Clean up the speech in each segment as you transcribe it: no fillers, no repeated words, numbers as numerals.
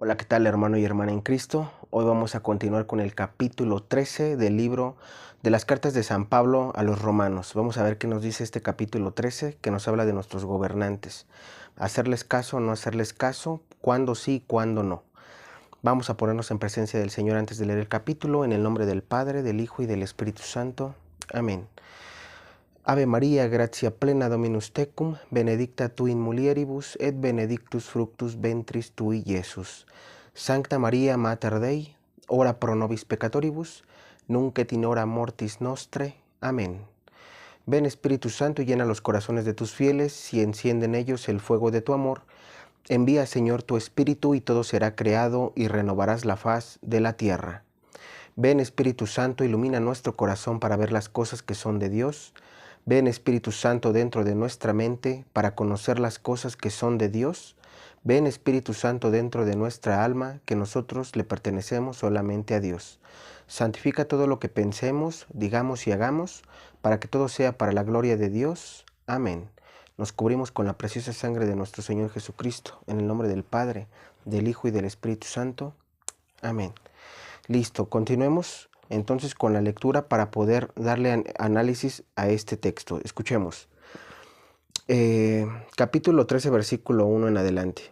Hola, ¿qué tal, hermano y hermana en Cristo? Hoy vamos a continuar con el capítulo 13 del libro de las cartas de San Pablo a los romanos. Vamos a ver qué nos dice este capítulo 13, que nos habla de nuestros gobernantes. Hacerles caso o no hacerles caso, cuándo sí, cuándo no. Vamos a ponernos en presencia del Señor antes de leer el capítulo, en el nombre del Padre, del Hijo y del Espíritu Santo. Amén. Ave María, gratia plena Dominus tecum, benedicta tu in mulieribus, et benedictus fructus ventris tui, Iesus. Sancta Maria Mater Dei, ora pro nobis peccatoribus, nunc et in hora mortis nostre. Amén. Ven Espíritu Santo y llena los corazones de tus fieles y enciende en ellos el fuego de tu amor. Envía, Señor, tu Espíritu y todo será creado y renovarás la faz de la tierra. Ven Espíritu Santo, ilumina nuestro corazón para ver las cosas que son de Dios. Ven Espíritu Santo dentro de nuestra mente para conocer las cosas que son de Dios. Ven Espíritu Santo dentro de nuestra alma, que nosotros le pertenecemos solamente a Dios. Santifica todo lo que pensemos, digamos y hagamos, para que todo sea para la gloria de Dios. Amén. Nos cubrimos con la preciosa sangre de nuestro Señor Jesucristo, en el nombre del Padre, del Hijo y del Espíritu Santo. Amén. Listo, continuemos entonces con la lectura para poder darle análisis a este texto. Escuchemos. Capítulo 13, versículo 1 en adelante.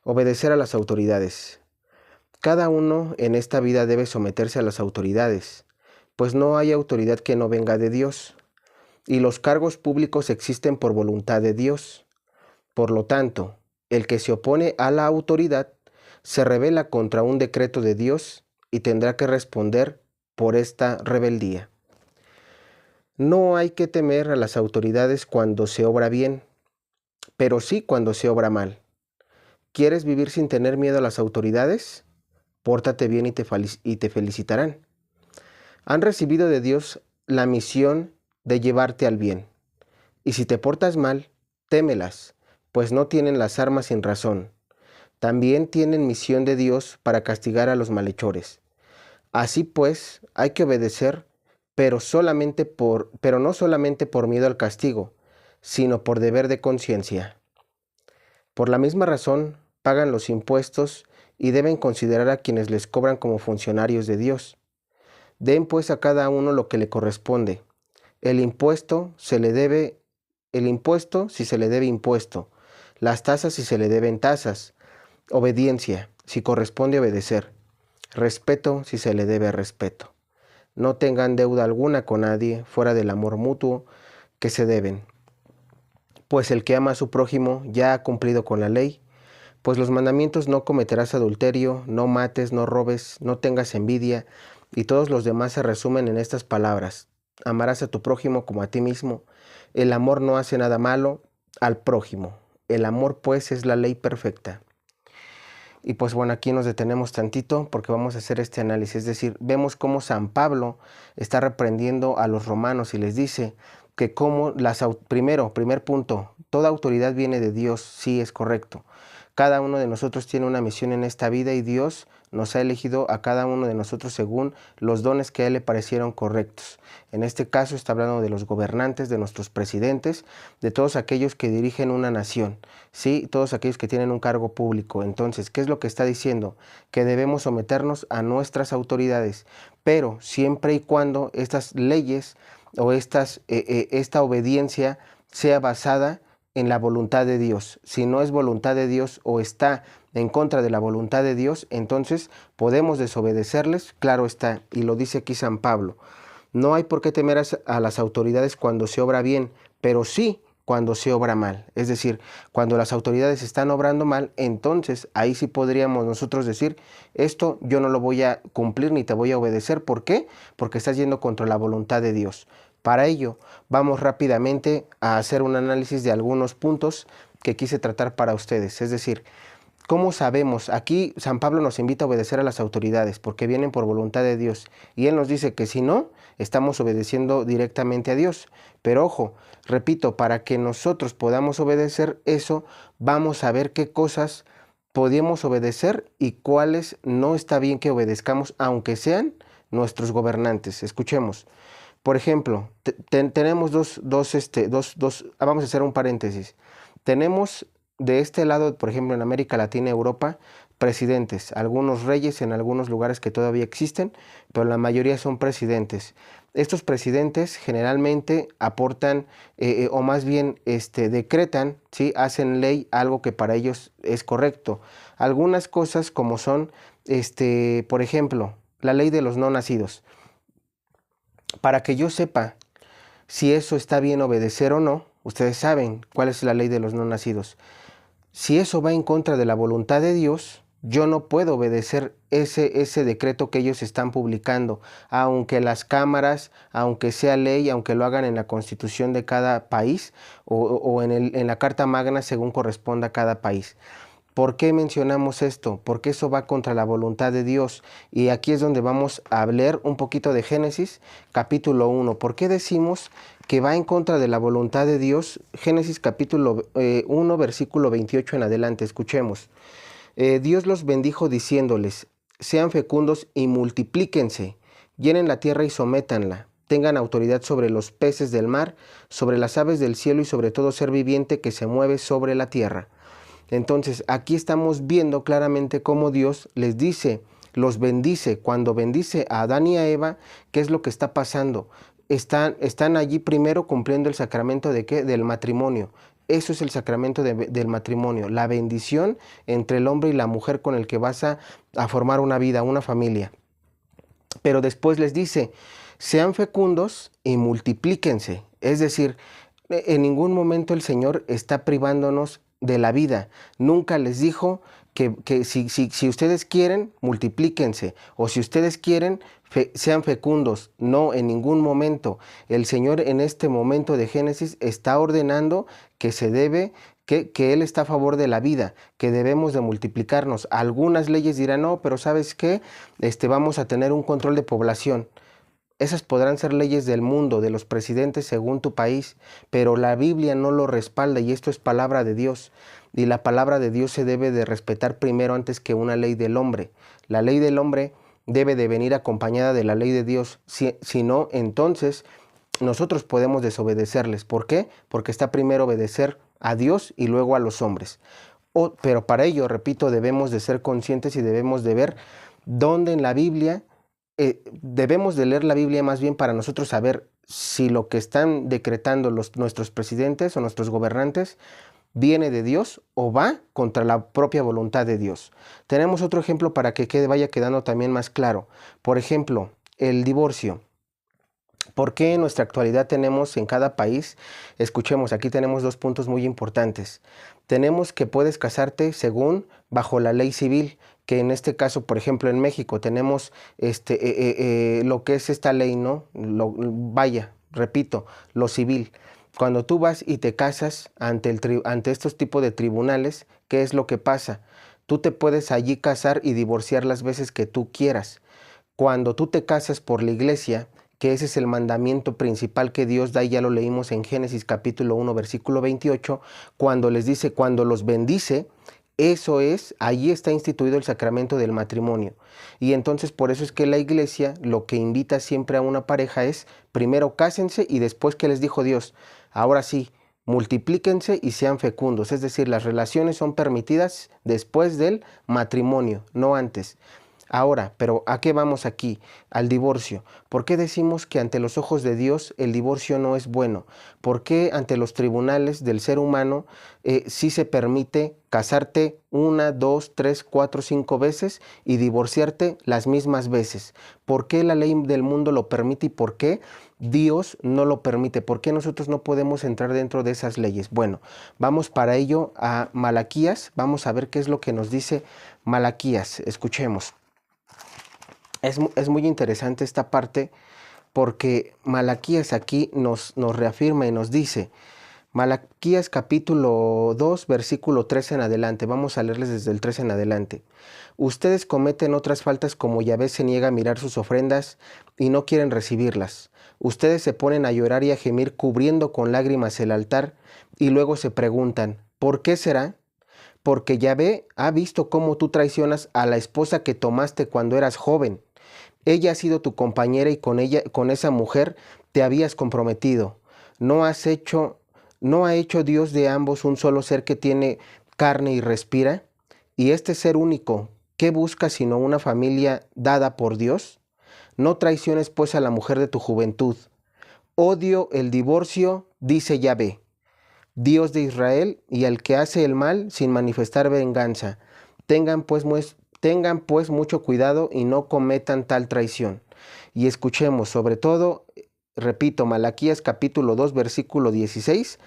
Obedecer a las autoridades. Cada uno en esta vida debe someterse a las autoridades, pues no hay autoridad que no venga de Dios, y los cargos públicos existen por voluntad de Dios. Por lo tanto, el que se opone a la autoridad se rebela contra un decreto de Dios y tendrá que responder por esta rebeldía. No hay que temer a las autoridades cuando se obra bien, pero sí cuando se obra mal. ¿Quieres vivir sin tener miedo a las autoridades? Pórtate bien y te felicitarán. Han recibido de Dios la misión de llevarte al bien. Y si te portas mal, témelas, pues no tienen las armas sin razón. También tienen misión de Dios para castigar a los malhechores. Así pues, hay que obedecer, pero no solamente por miedo al castigo, sino por deber de conciencia. Por la misma razón, pagan los impuestos y deben considerar a quienes les cobran como funcionarios de Dios. Den pues a cada uno lo que le corresponde. El impuesto si se le debe impuesto, las tasas si se le deben tasas, obediencia si corresponde obedecer, respeto si se le debe respeto. No tengan deuda alguna con nadie fuera del amor mutuo que se deben, pues el que ama a su prójimo ya ha cumplido con la ley. Pues los mandamientos: no cometerás adulterio, no mates, no robes, no tengas envidia, y todos los demás se resumen en estas palabras: amarás a tu prójimo como a ti mismo. El amor no hace nada malo al prójimo. El amor, pues, es la ley perfecta. Y pues bueno, aquí nos detenemos tantito porque vamos a hacer este análisis. Es decir, vemos cómo San Pablo está reprendiendo a los romanos y les dice que primer punto, toda autoridad viene de Dios. Sí, es correcto. Cada uno de nosotros tiene una misión en esta vida y Dios nos ha elegido a cada uno de nosotros según los dones que a Él le parecieron correctos. En este caso está hablando de los gobernantes, de nuestros presidentes, de todos aquellos que dirigen una nación, ¿sí? Todos aquellos que tienen un cargo público. Entonces, ¿qué es lo que está diciendo? Que debemos someternos a nuestras autoridades, pero siempre y cuando estas leyes o esta obediencia sea basada en la voluntad de Dios. Si no es voluntad de Dios o está en contra de la voluntad de Dios, entonces podemos desobedecerles, claro está, y lo dice aquí San Pablo. No hay por qué temer a las autoridades cuando se obra bien, pero sí cuando se obra mal. Es decir, cuando las autoridades están obrando mal, entonces ahí sí podríamos nosotros decir: esto yo no lo voy a cumplir ni te voy a obedecer. ¿Por qué? Porque estás yendo contra la voluntad de Dios. Para ello, vamos rápidamente a hacer un análisis de algunos puntos que quise tratar para ustedes. Es decir, ¿cómo sabemos? Aquí San Pablo nos invita a obedecer a las autoridades porque vienen por voluntad de Dios. Y Él nos dice que si no, estamos obedeciendo directamente a Dios. Pero ojo, repito, para que nosotros podamos obedecer eso, vamos a ver qué cosas podemos obedecer y cuáles no está bien que obedezcamos, aunque sean nuestros gobernantes. Escuchemos. Por ejemplo, tenemos vamos a hacer un paréntesis. Tenemos de este lado, por ejemplo, en América Latina, Europa, presidentes, algunos reyes en algunos lugares que todavía existen, pero la mayoría son presidentes. Estos presidentes generalmente aportan o más bien decretan, ¿sí? Hacen ley algo que para ellos es correcto. Algunas cosas como son, por ejemplo, la ley de los no nacidos. Para que yo sepa si eso está bien obedecer o no, ustedes saben cuál es la ley de los no nacidos. Si eso va en contra de la voluntad de Dios, yo no puedo obedecer ese decreto que ellos están publicando, aunque las cámaras, aunque sea ley, aunque lo hagan en la constitución de cada país o en la Carta Magna según corresponda a cada país. ¿Por qué mencionamos esto? Porque eso va contra la voluntad de Dios. Y aquí es donde vamos a hablar un poquito de Génesis, capítulo 1. ¿Por qué decimos que va en contra de la voluntad de Dios? Génesis capítulo 1, versículo 28 en adelante. Escuchemos. Dios los bendijo diciéndoles, sean fecundos y multiplíquense, llenen la tierra y sométanla, tengan autoridad sobre los peces del mar, sobre las aves del cielo y sobre todo ser viviente que se mueve sobre la tierra. Entonces, aquí estamos viendo claramente cómo Dios les dice, los bendice. Cuando bendice a Adán y a Eva, ¿qué es lo que está pasando? Están allí primero cumpliendo el sacramento de ¿qué? Del matrimonio. Eso es el sacramento del matrimonio, la bendición entre el hombre y la mujer con el que vas a formar una vida, una familia. Pero después les dice, sean fecundos y multiplíquense. Es decir, en ningún momento el Señor está privándonos de la vida. Nunca les dijo que si ustedes quieren, multiplíquense, o si ustedes quieren, sean fecundos. No, en ningún momento. El Señor en este momento de Génesis está ordenando que se debe, que Él está a favor de la vida, que debemos de multiplicarnos. Algunas leyes dirán, no, pero ¿sabes qué? Vamos a tener un control de población. Esas podrán ser leyes del mundo, de los presidentes según tu país, pero la Biblia no lo respalda y esto es palabra de Dios. Y la palabra de Dios se debe de respetar primero antes que una ley del hombre. La ley del hombre debe de venir acompañada de la ley de Dios. Si no, entonces nosotros podemos desobedecerles. ¿Por qué? Porque está primero obedecer a Dios y luego a los hombres. Pero para ello, repito, debemos de ser conscientes y debemos de ver dónde en la Biblia debemos de leer la Biblia más bien para nosotros saber si lo que están decretando nuestros presidentes o nuestros gobernantes viene de Dios o va contra la propia voluntad de Dios. Tenemos otro ejemplo para que vaya quedando también más claro. Por ejemplo, el divorcio. ¿Por qué en nuestra actualidad tenemos en cada país? Escuchemos, aquí tenemos dos puntos muy importantes. Tenemos que puedes casarte según bajo la ley civil, que en este caso, por ejemplo, en México tenemos lo que es esta ley, ¿no? Repito, lo civil. Cuando tú vas y te casas ante estos tipos de tribunales, ¿qué es lo que pasa? Tú te puedes allí casar y divorciar las veces que tú quieras. Cuando tú te casas por la iglesia, que ese es el mandamiento principal que Dios da, y ya lo leímos en Génesis capítulo 1, versículo 28, cuando les dice, cuando los bendice, eso es, allí está instituido el sacramento del matrimonio. Y entonces por eso es que la iglesia lo que invita siempre a una pareja es, primero cásense y después, ¿qué les dijo Dios? Ahora sí, multiplíquense y sean fecundos. Es decir, las relaciones son permitidas después del matrimonio, no antes. Ahora, pero ¿a qué vamos aquí? Al divorcio. ¿Por qué decimos que ante los ojos de Dios el divorcio no es bueno? ¿Por qué ante los tribunales del ser humano sí se permite casarte 1, 2, 3, 4, 5 veces y divorciarte las mismas veces? ¿Por qué la ley del mundo lo permite y por qué Dios no lo permite? ¿Por qué nosotros no podemos entrar dentro de esas leyes? Bueno, vamos para ello a Malaquías. Vamos a ver qué es lo que nos dice Malaquías. Escuchemos. Es muy interesante esta parte porque Malaquías aquí nos reafirma y nos dice, Malaquías capítulo 2, versículo 13 en adelante, vamos a leerles desde el 13 en adelante. Ustedes cometen otras faltas como Yahvé se niega a mirar sus ofrendas y no quieren recibirlas. Ustedes se ponen a llorar y a gemir cubriendo con lágrimas el altar y luego se preguntan, ¿por qué será? Porque Yahvé ha visto cómo tú traicionas a la esposa que tomaste cuando eras joven. Ella ha sido tu compañera y con esa mujer te habías comprometido. ¿No ha hecho Dios de ambos un solo ser que tiene carne y respira? Y este ser único, ¿Qué buscas sino una familia dada por Dios? No traiciones pues a la mujer de tu juventud. Odio el divorcio, dice Yahvé, Dios de Israel, y al que hace el mal sin manifestar venganza. Tengan pues mucho cuidado y no cometan tal traición. Y escuchemos sobre todo, repito, Malaquías capítulo 2 versículo 16,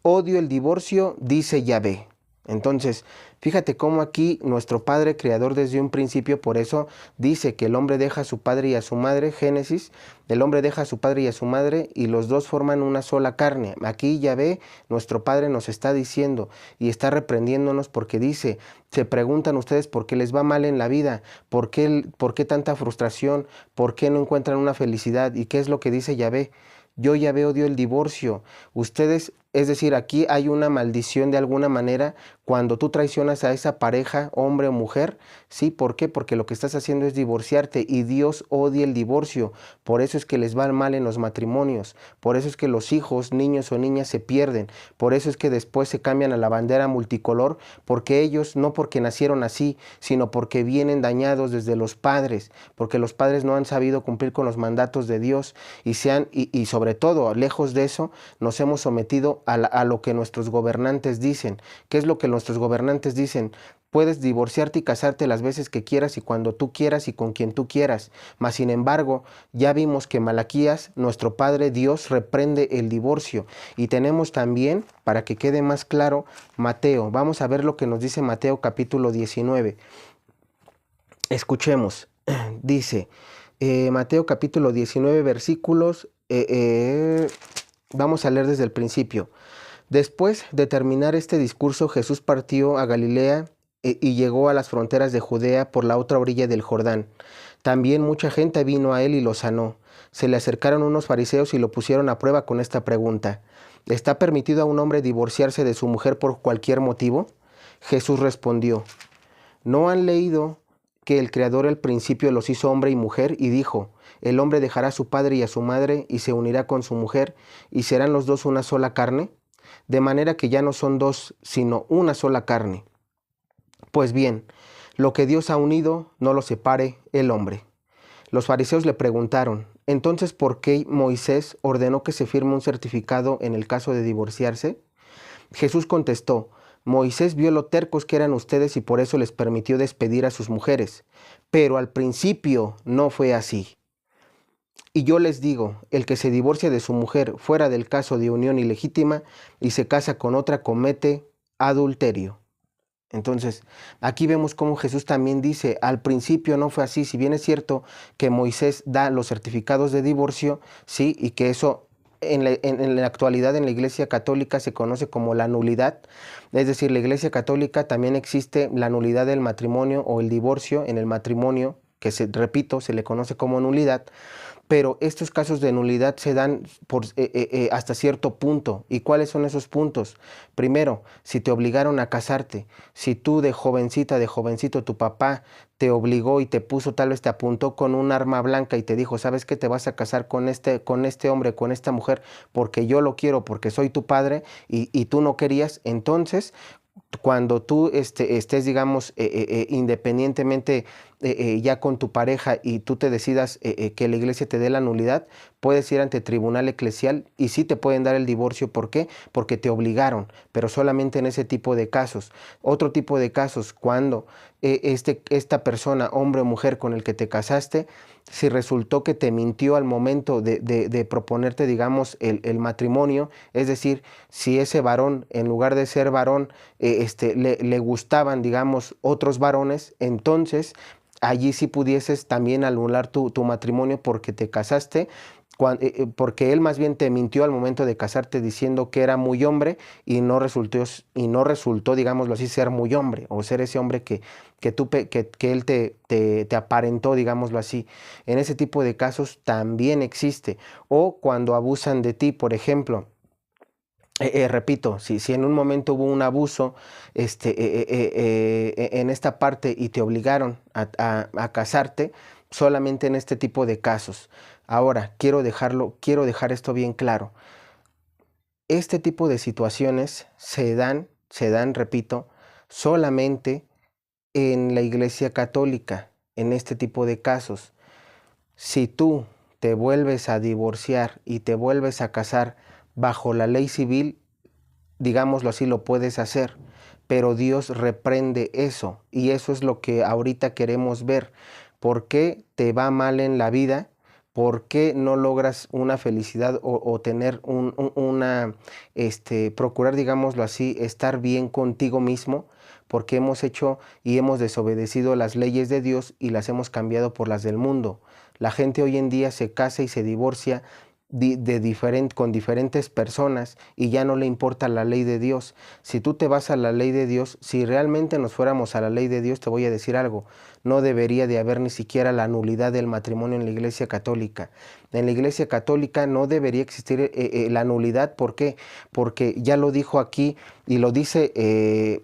odio el divorcio, dice Yahvé. Entonces, fíjate cómo aquí nuestro Padre Creador desde un principio, por eso dice que el hombre deja a su padre y a su madre, Génesis, el hombre deja a su padre y a su madre y los dos forman una sola carne. Aquí Yahvé, nuestro Padre, nos está diciendo y está reprendiéndonos porque dice, se preguntan ustedes por qué les va mal en la vida, por qué tanta frustración, por qué no encuentran una felicidad y qué es lo que dice Yahvé. Yo Yahvé odio el divorcio. Ustedes, es decir, aquí hay una maldición de alguna manera cuando tú traicionas a esa pareja, hombre o mujer. ¿Sí? ¿Por qué? Porque lo que estás haciendo es divorciarte y Dios odia el divorcio. Por eso es que les va mal en los matrimonios. Por eso es que los hijos, niños o niñas se pierden. Por eso es que después se cambian a la bandera multicolor, porque ellos, no porque nacieron así, sino porque vienen dañados desde los padres, porque los padres no han sabido cumplir con los mandatos de Dios y sobre todo, lejos de eso, nos hemos sometido a lo que nuestros gobernantes dicen. ¿Qué es lo que nuestros gobernantes dicen? Puedes divorciarte y casarte las veces que quieras y cuando tú quieras y con quien tú quieras. Mas, sin embargo, ya vimos que Malaquías, nuestro Padre Dios, reprende el divorcio. Y tenemos también, para que quede más claro, Mateo. Vamos a ver lo que nos dice Mateo capítulo 19. Escuchemos. Dice, Mateo capítulo 19 versículos, vamos a leer desde el principio. Después de terminar este discurso, Jesús partió a Galilea y llegó a las fronteras de Judea por la otra orilla del Jordán. También mucha gente vino a él y lo sanó. Se le acercaron unos fariseos y lo pusieron a prueba con esta pregunta: ¿está permitido a un hombre divorciarse de su mujer por cualquier motivo? Jesús respondió: ¿no han leído que el Creador al principio los hizo hombre y mujer y dijo: el hombre dejará a su padre y a su madre y se unirá con su mujer y serán los dos una sola carne? De manera que ya no son dos, sino una sola carne. Pues bien, lo que Dios ha unido, no lo separe el hombre. Los fariseos le preguntaron: entonces, ¿por qué Moisés ordenó que se firme un certificado en el caso de divorciarse? Jesús contestó: Moisés vio lo tercos que eran ustedes y por eso les permitió despedir a sus mujeres. Pero al principio no fue así. Y yo les digo, el que se divorcia de su mujer fuera del caso de unión ilegítima y se casa con otra comete adulterio. Entonces, aquí vemos cómo Jesús también dice, al principio no fue así, si bien es cierto que Moisés da los certificados de divorcio, sí, y que eso en la actualidad en la Iglesia Católica se conoce como la nulidad, es decir, la Iglesia Católica también existe la nulidad del matrimonio o el divorcio en el matrimonio, que repito, se le conoce como nulidad. Pero estos casos de nulidad se dan hasta cierto punto. ¿Y cuáles son esos puntos? Primero, si te obligaron a casarte, si tú de jovencita, de jovencito, tu papá te obligó y te puso, tal vez te apuntó con un arma blanca y te dijo: ¿sabes qué? Te vas a casar con este hombre, con esta mujer, porque yo lo quiero, porque soy tu padre y tú no querías. Entonces, cuando tú estés, digamos, independientemente ya con tu pareja y tú te decidas que la iglesia te dé la nulidad, puedes ir ante tribunal eclesial y sí te pueden dar el divorcio. ¿Por qué? Porque te obligaron, pero solamente en ese tipo de casos. Otro tipo de casos, cuando esta persona, hombre o mujer con el que te casaste, si resultó que te mintió al momento de proponerte, digamos, el matrimonio, es decir, si ese varón, en lugar de ser varón, le gustaban, digamos, otros varones, entonces allí sí pudieses también anular tu matrimonio porque te casaste, porque él más bien te mintió al momento de casarte diciendo que era muy hombre y no resultó, digámoslo así, ser muy hombre o ser ese hombre que él te aparentó, digámoslo así. En ese tipo de casos también existe. O cuando abusan de ti, por ejemplo. Repito, si en un momento hubo un abuso en esta parte y te obligaron a casarte, solamente en este tipo de casos. Ahora, quiero dejar esto bien claro. Este tipo de situaciones se dan, repito, solamente en la Iglesia Católica, en este tipo de casos, si tú te vuelves a divorciar y te vuelves a casar bajo la ley civil, digámoslo así, lo puedes hacer, pero Dios reprende eso, y eso es lo que ahorita queremos ver. ¿Por qué te va mal en la vida? ¿Por qué no logras una felicidad o tener procurar, digámoslo así, estar bien contigo mismo? Porque hemos hecho y hemos desobedecido las leyes de Dios y las hemos cambiado por las del mundo. La gente hoy en día se casa y se divorcia con diferentes personas y ya no le importa la ley de Dios. Si tú te vas a la ley de Dios, si realmente nos fuéramos a la ley de Dios, te voy a decir algo, no debería de haber ni siquiera la nulidad del matrimonio en la Iglesia Católica. En la Iglesia Católica no debería existir la nulidad. ¿Por qué? Porque ya lo dijo aquí y lo dice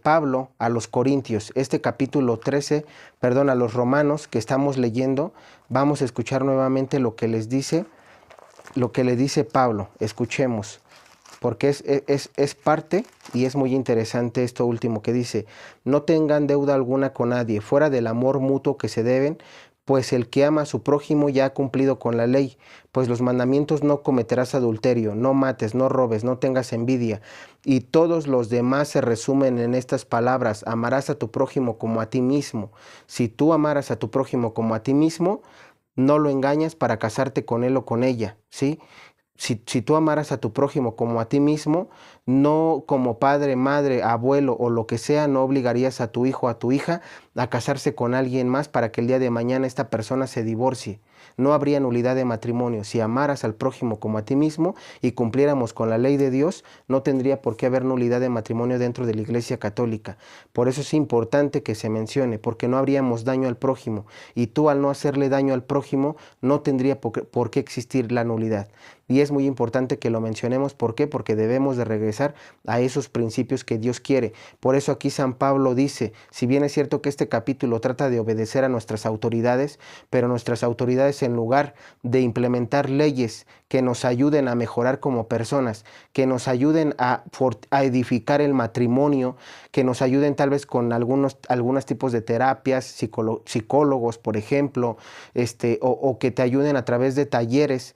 Pablo a los Corintios, este capítulo 13, a los Romanos que estamos leyendo. Vamos a escuchar nuevamente lo que les dice, lo que le dice Pablo. Escuchemos, porque es parte y es muy interesante esto último que dice: no tengan deuda alguna con nadie, fuera del amor mutuo que se deben, pues el que ama a su prójimo ya ha cumplido con la ley. Pues los mandamientos: no cometerás adulterio, no mates, no robes, no tengas envidia, y todos los demás se resumen en estas palabras: amarás a tu prójimo como a ti mismo. Si tú amaras a tu prójimo como a ti mismo, no lo engañas para casarte con él o con ella, ¿sí? Si tú amaras a tu prójimo como a ti mismo, no como padre, madre, abuelo o lo que sea, no obligarías a tu hijo o a tu hija a casarse con alguien más para que el día de mañana esta persona se divorcie. No habría nulidad de matrimonio. Si amaras al prójimo como a ti mismo y cumpliéramos con la ley de Dios, no tendría por qué haber nulidad de matrimonio dentro de la Iglesia Católica. Por eso es importante que se mencione, porque no habríamos daño al prójimo. Y tú, al no hacerle daño al prójimo, no tendría por qué existir la nulidad. Y es muy importante que lo mencionemos. ¿Por qué? Porque debemos de regresar a esos principios que Dios quiere. Por eso aquí San Pablo dice, si bien es cierto que este capítulo trata de obedecer a nuestras autoridades, pero nuestras autoridades, en lugar de implementar leyes que nos ayuden a mejorar como personas, que nos ayuden a edificar el matrimonio, que nos ayuden tal vez con algunos tipos de terapias, psicólogos, por ejemplo, o que te ayuden a través de talleres.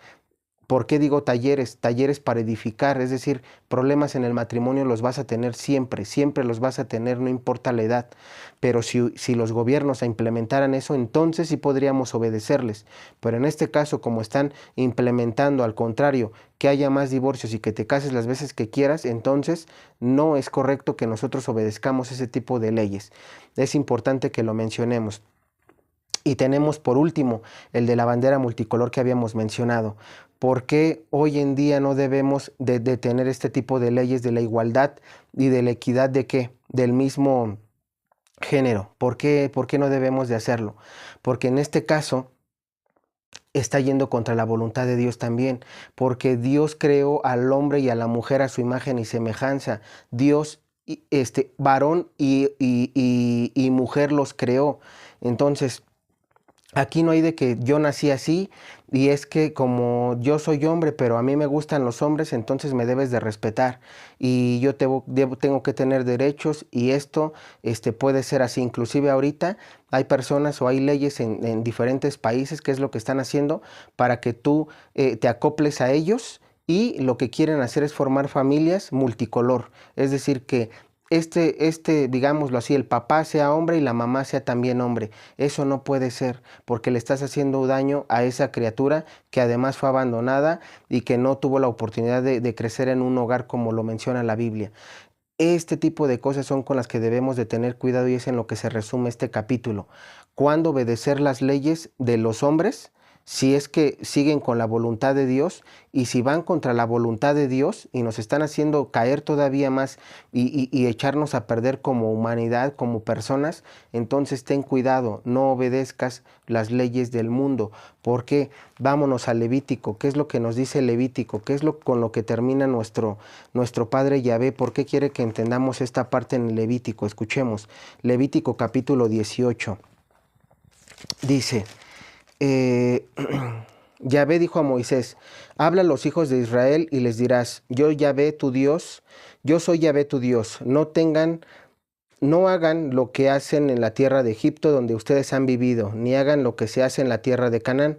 ¿Por qué digo talleres? Talleres para edificar, es decir, problemas en el matrimonio los vas a tener siempre, siempre los vas a tener, no importa la edad. Pero si los gobiernos implementaran eso, entonces sí podríamos obedecerles. Pero en este caso, como están implementando, al contrario, que haya más divorcios y que te cases las veces que quieras, entonces no es correcto que nosotros obedezcamos ese tipo de leyes. Es importante que lo mencionemos. Y tenemos por último el de la bandera multicolor que habíamos mencionado. ¿Por qué hoy en día no debemos de tener este tipo de leyes de la igualdad y de la equidad de qué? Del mismo género. ¿Por qué no debemos de hacerlo? Porque en este caso está yendo contra la voluntad de Dios también, porque Dios creó al hombre y a la mujer a su imagen y semejanza. Dios, varón y mujer los creó. Entonces, aquí no hay de que yo nací así y es que como yo soy hombre, pero a mí me gustan los hombres, entonces me debes de respetar y yo tengo que tener derechos, y esto puede ser así. Inclusive ahorita hay personas o hay leyes en diferentes países que es lo que están haciendo para que tú te acoples a ellos, y lo que quieren hacer es formar familias multicolor. Es decir, que digámoslo así, el papá sea hombre y la mamá sea también hombre. Eso no puede ser, porque le estás haciendo daño a esa criatura que además fue abandonada y que no tuvo la oportunidad de crecer en un hogar como lo menciona la Biblia. Este tipo de cosas son con las que debemos de tener cuidado, y es en lo que se resume este capítulo. ¿Cuándo obedecer las leyes de los hombres? Si es que siguen con la voluntad de Dios, y si van contra la voluntad de Dios y nos están haciendo caer todavía más y echarnos a perder como humanidad, como personas, entonces ten cuidado, no obedezcas las leyes del mundo. ¿Por qué? Vámonos a Levítico. ¿Qué es lo que nos dice Levítico? ¿Qué es con lo que termina nuestro Padre Yahvé? ¿Por qué quiere que entendamos esta parte en Levítico? Escuchemos. Levítico capítulo 18. Dice... Yahvé dijo a Moisés: habla a los hijos de Israel y les dirás: yo Yahvé tu Dios, yo soy Yahvé tu Dios. No tengan No hagan lo que hacen en la tierra de Egipto donde ustedes han vivido, ni hagan lo que se hace en la tierra de Canaán,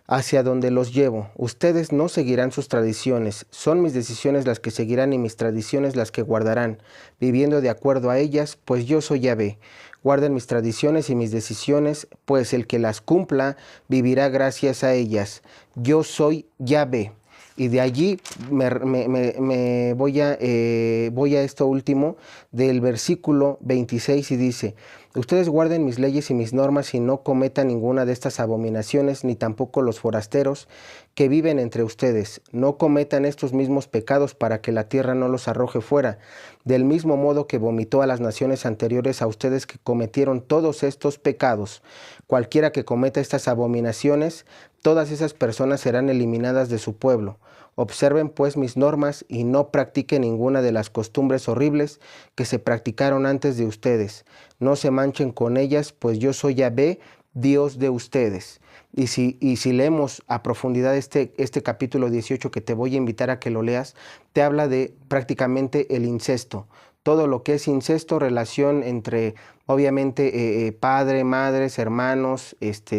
hacia donde los llevo. Ustedes no seguirán sus tradiciones, son mis decisiones las que seguirán y mis tradiciones las que guardarán, viviendo de acuerdo a ellas, pues yo soy Yahvé. Guarden mis tradiciones y mis decisiones, pues el que las cumpla vivirá gracias a ellas. Yo soy Yahvé. Y de allí me voy a esto último del versículo 26 y dice: ustedes guarden mis leyes y mis normas y no cometan ninguna de estas abominaciones, ni tampoco los forasteros que viven entre ustedes. No cometan estos mismos pecados para que la tierra no los arroje fuera. Del mismo modo que vomitó a las naciones anteriores a ustedes que cometieron todos estos pecados. Cualquiera que cometa estas abominaciones, todas esas personas serán eliminadas de su pueblo. Observen pues mis normas y no practiquen ninguna de las costumbres horribles que se practicaron antes de ustedes. No se manchen con ellas, pues yo soy Yahvé, Dios de ustedes. Y si leemos a profundidad este capítulo 18, que te voy a invitar a que lo leas, te habla de prácticamente el incesto. Todo lo que es incesto, relación entre obviamente padre, madres, hermanos,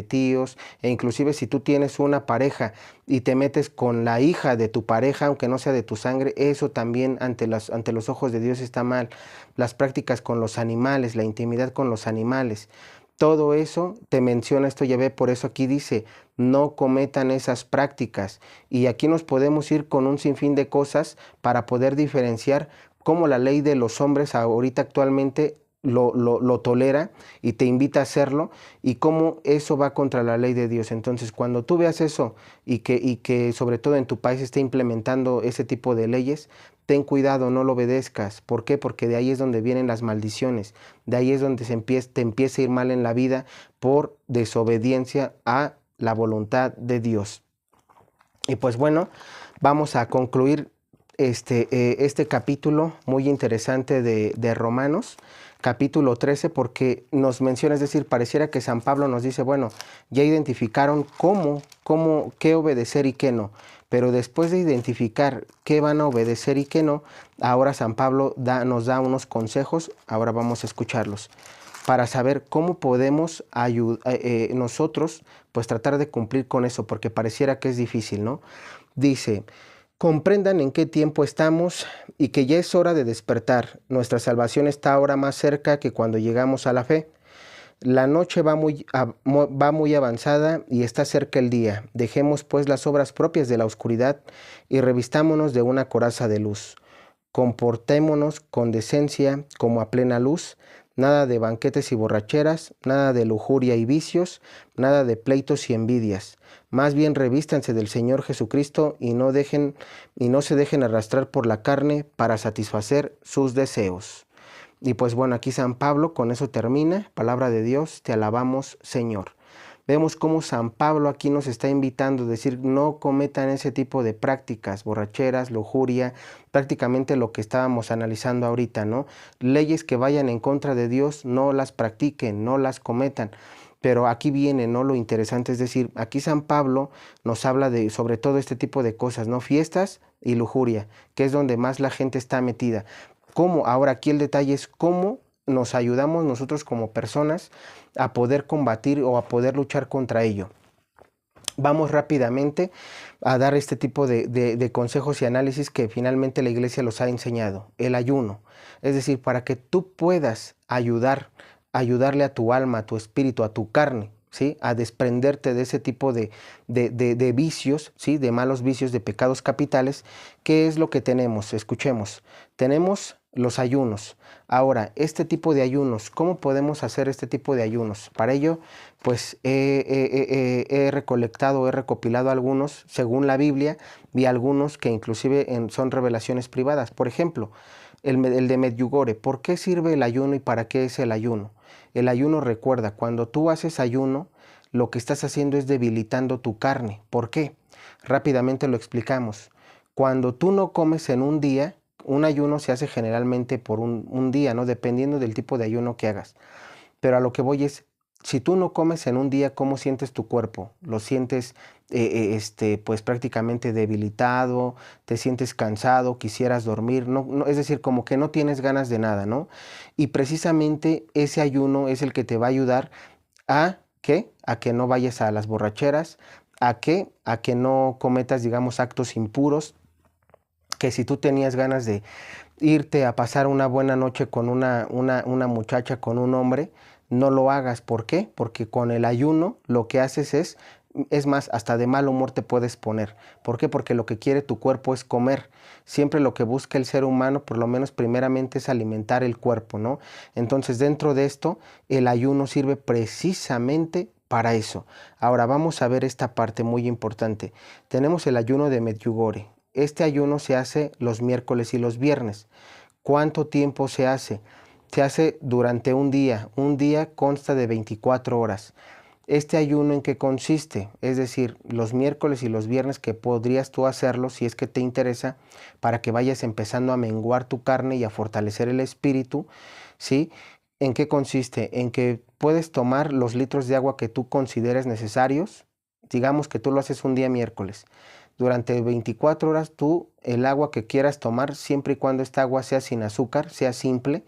tíos, e inclusive si tú tienes una pareja y te metes con la hija de tu pareja, aunque no sea de tu sangre, eso también ante los ojos de Dios está mal. Las prácticas con los animales, la intimidad con los animales, todo eso te menciona esto Yahvé, por eso aquí dice, no cometan esas prácticas. Y aquí nos podemos ir con un sinfín de cosas para poder diferenciar cómo la ley de los hombres ahorita actualmente lo tolera y te invita a hacerlo, y cómo eso va contra la ley de Dios. Entonces, cuando tú veas eso y que sobre todo en tu país esté implementando ese tipo de leyes, ten cuidado, no lo obedezcas. ¿Por qué? Porque de ahí es donde vienen las maldiciones, de ahí es donde te empieza a ir mal en la vida por desobediencia a la voluntad de Dios. Y pues bueno, vamos a concluir este capítulo muy interesante de Romanos, capítulo 13, porque nos menciona, es decir, pareciera que San Pablo nos dice, bueno, ya identificaron qué obedecer y qué no, pero después de identificar qué van a obedecer y qué no, ahora San Pablo nos da unos consejos, ahora vamos a escucharlos, para saber cómo podemos nosotros pues tratar de cumplir con eso, porque pareciera que es difícil, ¿no? Dice: comprendan en qué tiempo estamos y que ya es hora de despertar. Nuestra salvación está ahora más cerca que cuando llegamos a la fe. La noche va muy avanzada y está cerca el día. Dejemos pues las obras propias de la oscuridad y revistámonos de una coraza de luz. Comportémonos con decencia como a plena luz, nada de banquetes y borracheras, nada de lujuria y vicios, nada de pleitos y envidias. Más bien revístanse del Señor Jesucristo y no se dejen arrastrar por la carne para satisfacer sus deseos. Y pues bueno, aquí San Pablo con eso termina. Palabra de Dios, te alabamos, Señor. Vemos cómo San Pablo aquí nos está invitando a decir, no cometan ese tipo de prácticas, borracheras, lujuria, prácticamente lo que estábamos analizando ahorita, ¿no? Leyes que vayan en contra de Dios, no las practiquen, no las cometan. Pero aquí viene, ¿no?, lo interesante, es decir, aquí San Pablo nos habla de sobre todo este tipo de cosas, ¿no? Fiestas y lujuria, que es donde más la gente está metida. ¿Cómo? Ahora aquí el detalle es cómo nos ayudamos nosotros como personas a poder combatir o a poder luchar contra ello. Vamos rápidamente a dar este tipo de consejos y análisis que finalmente la iglesia los ha enseñado. El ayuno, es decir, para que tú puedas ayudarle a tu alma, a tu espíritu, a tu carne, ¿sí?, a desprenderte de ese tipo de vicios, ¿sí?, de malos vicios, de pecados capitales. ¿Qué es lo que tenemos? Escuchemos. Tenemos los ayunos. Ahora, este tipo de ayunos, ¿cómo podemos hacer este tipo de ayunos? Para ello, pues he recopilado algunos según la Biblia, y algunos que inclusive son revelaciones privadas. Por ejemplo, el de Medjugorje. ¿Por qué sirve el ayuno y para qué es el ayuno? El ayuno, recuerda, cuando tú haces ayuno, lo que estás haciendo es debilitando tu carne. ¿Por qué? Rápidamente lo explicamos. Cuando tú no comes en un día, un ayuno se hace generalmente por un día, ¿no?, dependiendo del tipo de ayuno que hagas. Pero a lo que voy es, Si tú no comes en un día, ¿cómo sientes tu cuerpo? ¿Lo sientes pues prácticamente debilitado? ¿Te sientes cansado? ¿Quisieras dormir? No, no, es decir, como que no tienes ganas de nada, ¿no? Y precisamente ese ayuno es el que te va a ayudar a ¿qué? A que no vayas a las borracheras, a qué? A que no cometas, digamos, actos impuros, que si tú tenías ganas de irte a pasar una buena noche con una muchacha, con un hombre, no lo hagas. ¿Por qué? Porque con el ayuno lo que haces es más, hasta de mal humor te puedes poner. ¿Por qué? Porque lo que quiere tu cuerpo es comer. Siempre lo que busca el ser humano, por lo menos primeramente, es alimentar el cuerpo, ¿no? Entonces, dentro de esto, el ayuno sirve precisamente para eso. Ahora vamos a ver esta parte muy importante. Tenemos el ayuno de Medjugorje. Este ayuno se hace los miércoles y los viernes. ¿Cuánto tiempo se hace? Se hace durante un día. Un día consta de 24 horas. ¿Este ayuno en qué consiste? Es decir, los miércoles y los viernes, que podrías tú hacerlo si es que te interesa, para que vayas empezando a menguar tu carne y a fortalecer el espíritu, ¿sí? ¿En qué consiste? En que puedes tomar los litros de agua que tú consideres necesarios. Digamos que tú lo haces un día miércoles. Durante 24 horas tú el agua que quieras tomar, siempre y cuando esta agua sea sin azúcar, sea simple,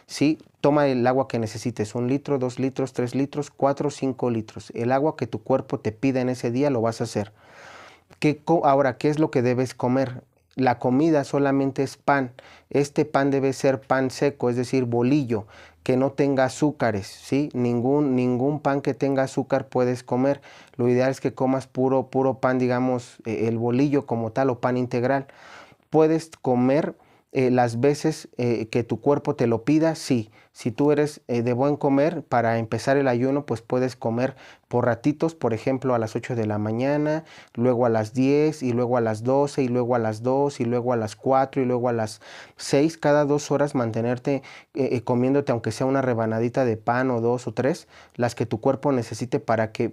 ¿sí? Toma el agua que necesites, 1 litro, 2 litros, 3 litros, 4, 5 litros. El agua que tu cuerpo te pida en ese día lo vas a hacer. Ahora, ¿qué es lo que debes comer? La comida solamente es pan. Este pan debe ser pan seco, es decir, bolillo, que no tenga azúcares, ¿sí? Ningún pan que tenga azúcar puedes comer. Lo ideal es que comas puro pan, digamos, el bolillo como tal o pan integral. Puedes comer las veces que tu cuerpo te lo pida, sí. Si tú eres de buen comer, para empezar el ayuno, pues puedes comer por ratitos, por ejemplo, a las 8 de la mañana, luego a las 10 y luego a las 12 y luego a las 2 y luego a las 4 y luego a las 6. Cada 2 horas mantenerte comiéndote, aunque sea una rebanadita de pan o 2 o 3, las que tu cuerpo necesite. ¿Para qué?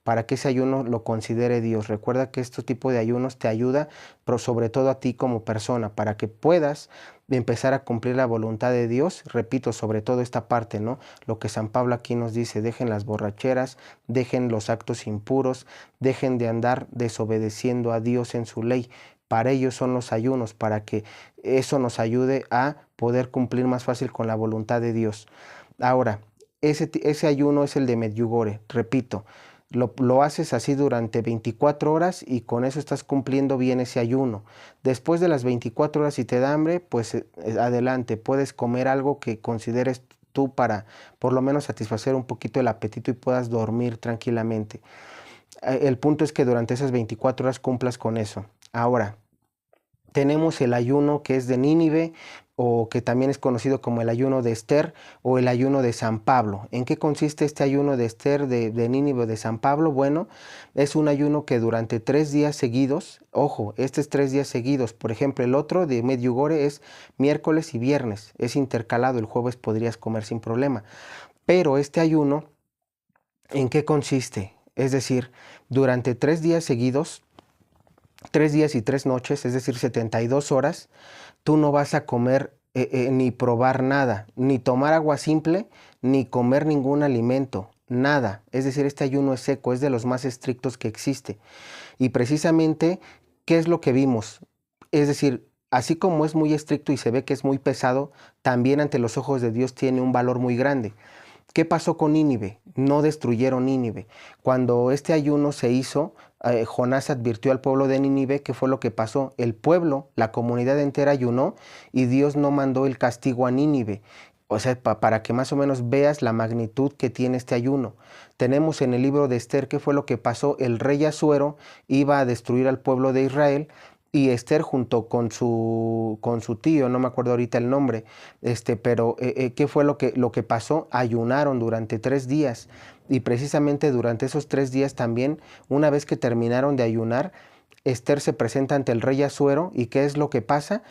Para que ese ayuno lo considere Dios. Recuerda que este tipo de ayunos te ayuda, pero sobre todo a ti como persona, para que puedas empezar a cumplir la voluntad de Dios. Repito, sobre todo esta parte, ¿no? Lo que San Pablo aquí nos dice: dejen las borracheras, dejen los actos impuros, dejen de andar desobedeciendo a Dios en su ley. Para ello son los ayunos, para que eso nos ayude a poder cumplir más fácil con la voluntad de Dios. Ahora, ese ayuno es el de Medjugorje, repito. Lo haces así durante 24 horas y con eso estás cumpliendo bien ese ayuno. Después de las 24 horas, si te da hambre, pues adelante, puedes comer algo que consideres tú para por lo menos satisfacer un poquito el apetito y puedas dormir tranquilamente. El punto es que durante esas 24 horas cumplas con eso. Ahora, tenemos el ayuno que es de Nínive, o que también es conocido como el ayuno de Esther o el ayuno de San Pablo. ¿En qué consiste este ayuno de Esther, de Nínive o de San Pablo? Bueno, es un ayuno que durante 3 días seguidos, ojo, este es 3 días seguidos. Por ejemplo, el otro de Medjugorje es miércoles y viernes, es intercalado, el jueves podrías comer sin problema. Pero este ayuno, ¿en qué consiste? Es decir, durante 3 días seguidos, 3 días y 3 noches, es decir, 72 horas, tú no vas a comer ni probar nada, ni tomar agua simple, ni comer ningún alimento, nada. Es decir, este ayuno es seco, es de los más estrictos que existe. Y precisamente, ¿qué es lo que vimos? Es decir, así como es muy estricto y se ve que es muy pesado, también ante los ojos de Dios tiene un valor muy grande. ¿Qué pasó con Nínive? No destruyeron Nínive. Cuando este ayuno se hizo, Jonás advirtió al pueblo de Nínive. ¿Qué fue lo que pasó? El pueblo, la comunidad entera ayunó y Dios no mandó el castigo a Nínive. O sea, para que más o menos veas la magnitud que tiene este ayuno. Tenemos en el libro de Esther qué fue lo que pasó. El rey Asuero iba a destruir al pueblo de Israel, y Esther, junto con su tío, no me acuerdo ahorita el nombre, pero ¿qué fue lo que pasó? Ayunaron durante 3 días, y precisamente durante esos 3 días también, una vez que terminaron de ayunar, Esther se presenta ante el rey Asuero. ¿Y qué es lo que pasa?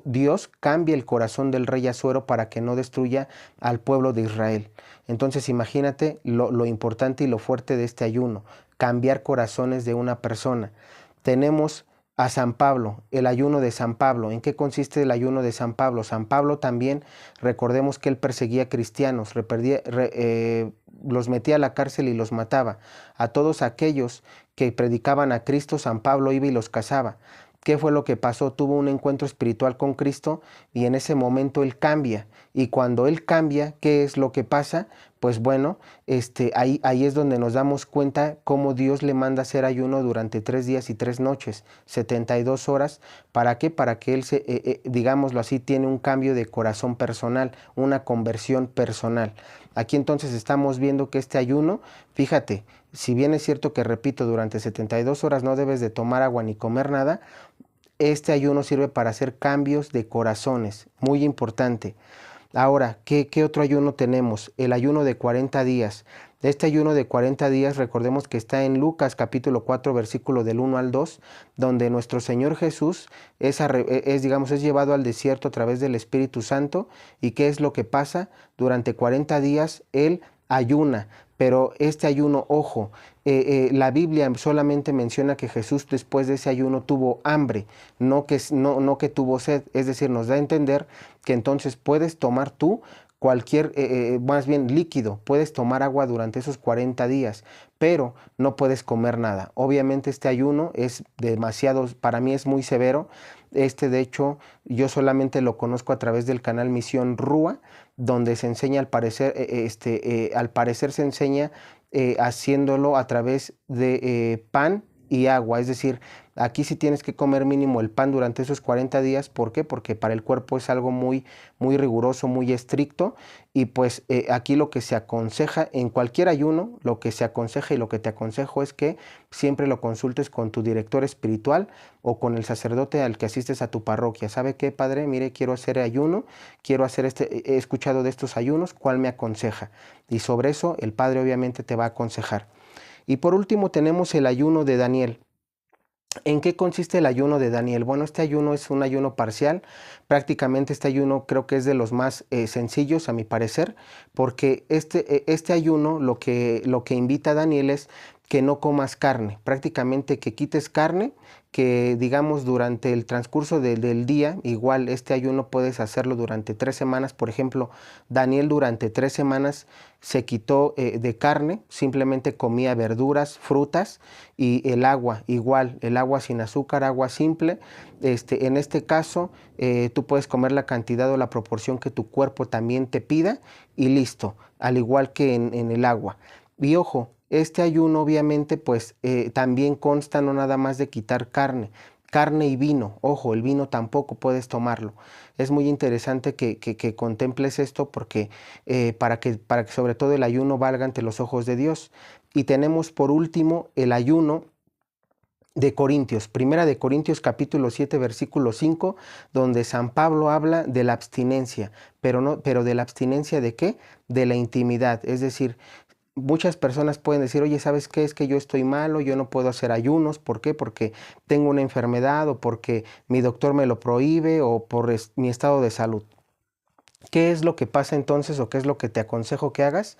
Dios cambia el corazón del rey Asuero para que no destruya al pueblo de Israel. Entonces imagínate lo importante y lo fuerte de este ayuno: cambiar corazones de una persona. Tenemos a San Pablo, el ayuno de San Pablo. ¿En qué consiste el ayuno de San Pablo? San Pablo también, recordemos que él perseguía cristianos, los metía a la cárcel y los mataba. A todos aquellos que predicaban a Cristo, San Pablo iba y los cazaba. ¿Qué fue lo que pasó? Tuvo un encuentro espiritual con Cristo y en ese momento él cambia. Y cuando él cambia, ¿qué es lo que pasa? Pues bueno, ahí es donde nos damos cuenta cómo Dios le manda hacer ayuno durante 3 días y 3 noches, 72 horas. ¿Para qué? Para que él, digámoslo así, tiene un cambio de corazón personal, una conversión personal. Aquí entonces estamos viendo que este ayuno, fíjate, si bien es cierto que, repito, durante 72 horas no debes de tomar agua ni comer nada, este ayuno sirve para hacer cambios de corazones, muy importante. Ahora, ¿qué otro ayuno tenemos? El ayuno de 40 días. Este ayuno de 40 días, recordemos que está en Lucas capítulo 4, versículo del 1 al 2, donde nuestro Señor Jesús es llevado al desierto a través del Espíritu Santo. ¿Y qué es lo que pasa? Durante 40 días Él ayuna, pero este ayuno, ojo, la Biblia solamente menciona que Jesús después de ese ayuno tuvo hambre, no que tuvo sed. Es decir, nos da a entender que entonces puedes tomar tú cualquier, más bien líquido, puedes tomar agua durante esos 40 días, pero no puedes comer nada. Obviamente este ayuno es demasiado, para mí es muy severo. De hecho, yo solamente lo conozco a través del canal Misión Rúa, donde se enseña, al parecer se enseña haciéndolo a través de pan y agua. Es decir, aquí sí tienes que comer mínimo el pan durante esos 40 días. ¿Por qué? Porque para el cuerpo es algo muy, muy riguroso, muy estricto. Y pues aquí lo que se aconseja en cualquier ayuno, lo que se aconseja y lo que te aconsejo es que siempre lo consultes con tu director espiritual o con el sacerdote al que asistes a tu parroquia. ¿Sabe qué, padre? Mire, quiero hacer ayuno, quiero hacer he escuchado de estos ayunos, ¿cuál me aconseja? Y sobre eso el padre obviamente te va a aconsejar. Y por último tenemos el ayuno de Daniel. ¿En qué consiste el ayuno de Daniel? Bueno, este ayuno es un ayuno parcial. Prácticamente este ayuno creo que es de los más sencillos a mi parecer, porque este ayuno lo que invita a Daniel es que no comas carne, prácticamente que quites carne, que digamos durante el transcurso del día, igual este ayuno puedes hacerlo durante 3 semanas. Por ejemplo, Daniel durante 3 semanas se quitó de carne, simplemente comía verduras, frutas y el agua, igual, el agua sin azúcar, agua simple. En este caso, tú puedes comer la cantidad o la proporción que tu cuerpo también te pida y listo, al igual que en el agua. Y ojo, este ayuno obviamente pues también consta no nada más de quitar carne y vino. Ojo, el vino tampoco puedes tomarlo. Es muy interesante que contemples esto porque para que sobre todo el ayuno valga ante los ojos de Dios. Y tenemos por último el ayuno de Corintios, Primera de Corintios capítulo 7 versículo 5, donde San Pablo habla de la abstinencia, pero de la abstinencia ¿de qué? De la intimidad. Es decir, muchas personas pueden decir, oye, ¿sabes qué? Es que yo estoy malo, yo no puedo hacer ayunos. ¿Por qué? Porque tengo una enfermedad o porque mi doctor me lo prohíbe o por mi estado de salud. ¿Qué es lo que pasa entonces o qué es lo que te aconsejo que hagas?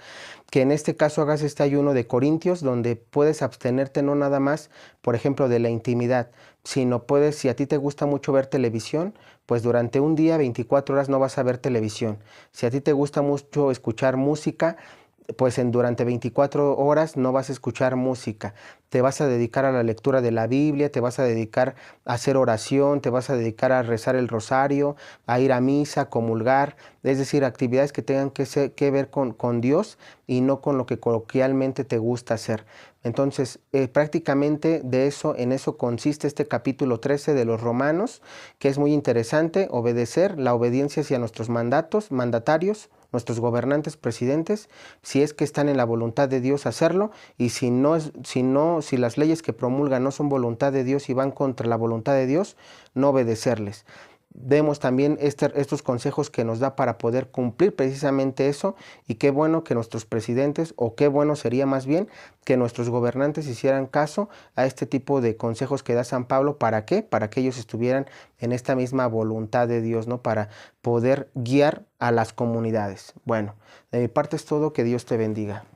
Que en este caso hagas este ayuno de Corintios donde puedes abstenerte no nada más, por ejemplo, de la intimidad, sino puedes, si a ti te gusta mucho ver televisión, pues durante un día, 24 horas no vas a ver televisión. Si a ti te gusta mucho escuchar música, pues durante 24 horas no vas a escuchar música. Te vas a dedicar a la lectura de la Biblia, te vas a dedicar a hacer oración, te vas a dedicar a rezar el rosario, a ir a misa, a comulgar, es decir, actividades que tengan que ver con Dios y no con lo que coloquialmente te gusta hacer. Entonces, prácticamente en eso consiste este capítulo 13 de los Romanos, que es muy interesante, obedecer, la obediencia hacia nuestros mandatarios, nuestros gobernantes, presidentes, si es que están en la voluntad de Dios hacerlo, y si las leyes que promulgan no son voluntad de Dios y van contra la voluntad de Dios, no obedecerles. Vemos también estos consejos que nos da para poder cumplir precisamente eso, y qué bueno que nuestros presidentes, o qué bueno sería más bien que nuestros gobernantes hicieran caso a este tipo de consejos que da San Pablo. ¿Para qué? Para que ellos estuvieran en esta misma voluntad de Dios, ¿no? Para poder guiar a las comunidades. Bueno, de mi parte es todo, que Dios te bendiga.